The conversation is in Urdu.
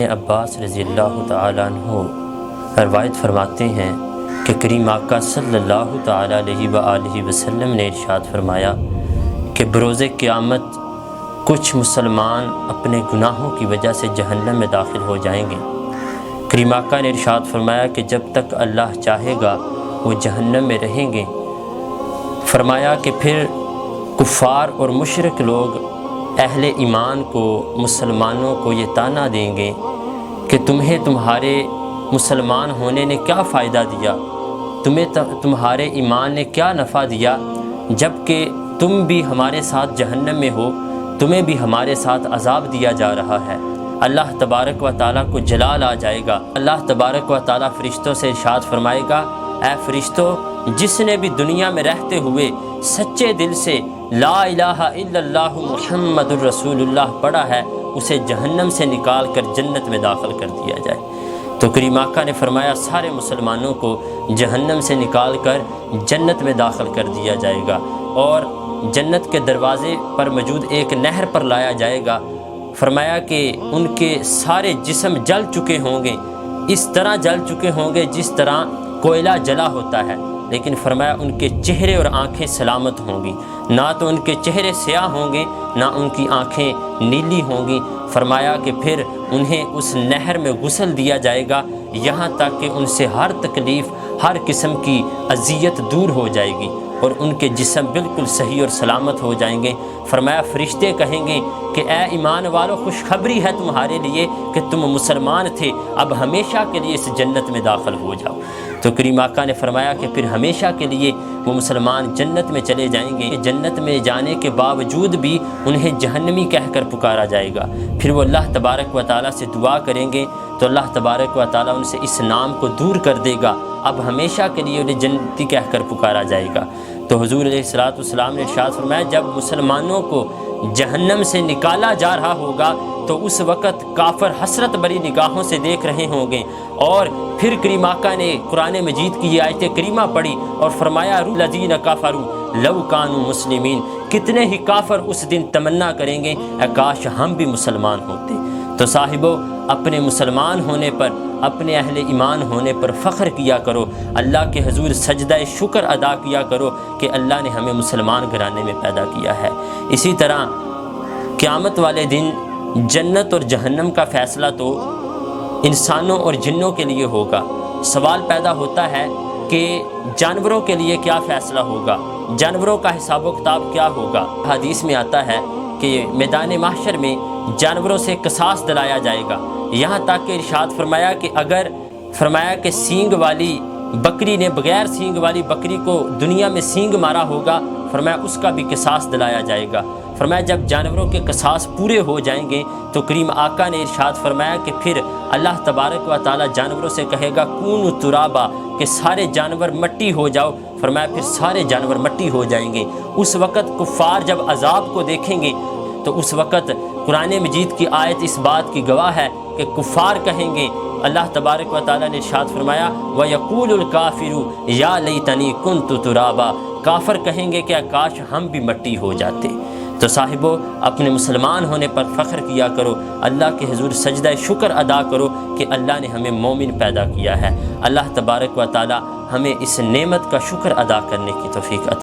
عباس رضی اللہ تعالیٰ عنہ روایت فرماتے ہیں کہ کریم آقا صلی اللہ تعالیٰ علیہ وآلہ وسلم نے ارشاد فرمایا کہ بروز قیامت کچھ مسلمان اپنے گناہوں کی وجہ سے جہنم میں داخل ہو جائیں گے۔ کریم آقا نے ارشاد فرمایا کہ جب تک اللہ چاہے گا وہ جہنم میں رہیں گے۔ فرمایا کہ پھر کفار اور مشرک لوگ اہل ایمان کو، مسلمانوں کو یہ طعنہ دیں گے کہ تمہیں تمہارے مسلمان ہونے نے کیا فائدہ دیا، تمہیں تمہارے ایمان نے کیا نفع دیا، جب کہ تم بھی ہمارے ساتھ جہنم میں ہو، تمہیں بھی ہمارے ساتھ عذاب دیا جا رہا ہے۔ اللہ تبارک و تعالیٰ کو جلال آ جائے گا۔ اللہ تبارک و تعالیٰ فرشتوں سے ارشاد فرمائے گا، اے فرشتوں، جس نے بھی دنیا میں رہتے ہوئے سچے دل سے لا الہ الا اللہ محمد الرسول اللہ پڑھا ہے، اسے جہنم سے نکال کر جنت میں داخل کر دیا جائے۔ تو کریم آقا نے فرمایا سارے مسلمانوں کو جہنم سے نکال کر جنت میں داخل کر دیا جائے گا، اور جنت کے دروازے پر موجود ایک نہر پر لایا جائے گا۔ فرمایا کہ ان کے سارے جسم جل چکے ہوں گے، اس طرح جل چکے ہوں گے جس طرح کوئلہ جلا ہوتا ہے، لیکن فرمایا ان کے چہرے اور آنکھیں سلامت ہوں گی، نہ تو ان کے چہرے سیاہ ہوں گے نہ ان کی آنکھیں نیلی ہوں گی۔ فرمایا کہ پھر انہیں اس نہر میں غسل دیا جائے گا، یہاں تک کہ ان سے ہر تکلیف، ہر قسم کی اذیت دور ہو جائے گی اور ان کے جسم بالکل صحیح اور سلامت ہو جائیں گے۔ فرمایا فرشتے کہیں گے کہ اے ایمان والو، خوشخبری ہے تمہارے لیے کہ تم مسلمان تھے، اب ہمیشہ کے لیے اس جنت میں داخل ہو جاؤ۔ تو کریم آقا نے فرمایا کہ پھر ہمیشہ کے لیے وہ مسلمان جنت میں چلے جائیں گے۔ جنت میں جانے کے باوجود بھی انہیں جہنمی کہہ کر پکارا جائے گا۔ پھر وہ اللہ تبارک و تعالیٰ سے دعا کریں گے تو اللہ تبارک و تعالیٰ ان سے اس نام کو دور کر دے گا، اب ہمیشہ کے لیے انہیں جنتی کہہ کر پکارا جائے گا۔ تو حضور علیہ الصلوۃ والسلام نے ارشاد فرمایا جب مسلمانوں کو جہنم سے نکالا جا رہا ہوگا تو اس وقت کافر حسرت بری نگاہوں سے دیکھ رہے ہوں گے، اور پھر کریم آقا نے قرآن مجید کی یہ آیت کریمہ پڑھی اور فرمایا الذین کفروا لو کانوا مسلمین، کتنے ہی کافر اس دن تمنا کریں گے اے کاش ہم بھی مسلمان ہوتے۔ تو صاحبو، اپنے مسلمان ہونے پر، اپنے اہل ایمان ہونے پر فخر کیا کرو، اللہ کے حضور سجدہ شکر ادا کیا کرو کہ اللہ نے ہمیں مسلمان گھرانے میں پیدا کیا ہے۔ اسی طرح قیامت والے دن جنت اور جہنم کا فیصلہ تو انسانوں اور جنوں کے لیے ہوگا۔ سوال پیدا ہوتا ہے کہ جانوروں کے لیے کیا فیصلہ ہوگا، جانوروں کا حساب و کتاب کیا ہوگا۔ حدیث میں آتا ہے کہ میدان محشر میں جانوروں سے قصاص دلایا جائے گا، یہاں تک کہ ارشاد فرمایا کہ اگر فرمایا کہ سینگ والی بکری نے بغیر سینگ والی بکری کو دنیا میں سینگ مارا ہوگا، فرمایا اس کا بھی قصاص دلایا جائے گا۔ فرمایا جب جانوروں کے قصاص پورے ہو جائیں گے تو کریم آقا نے ارشاد فرمایا کہ پھر اللہ تبارک و تعالیٰ جانوروں سے کہے گا کونوا ترابا، کہ سارے جانور مٹی ہو جاؤ۔ فرمایا پھر سارے جانور مٹی ہو جائیں گے۔ اس وقت کفار جب عذاب کو دیکھیں گے تو اس وقت قرآن مجید کی آیت اس بات کی گواہ ہے کہ کفار کہیں گے، اللہ تبارک و تعالیٰ نے ارشاد فرمایا وَيَقُولُ الْكَافِرُ يَا لَيْتَنِي كُنْتُ تُرَابًا، کافر کہیں گے کہ کاش ہم بھی مٹی ہو جاتے۔ تو صاحبو، اپنے مسلمان ہونے پر فخر کیا کرو، اللہ کے حضور سجدہ شکر ادا کرو کہ اللہ نے ہمیں مومن پیدا کیا ہے۔ اللہ تبارک و تعالیٰ ہمیں اس نعمت کا شکر ادا کرنے کی توفیق عطا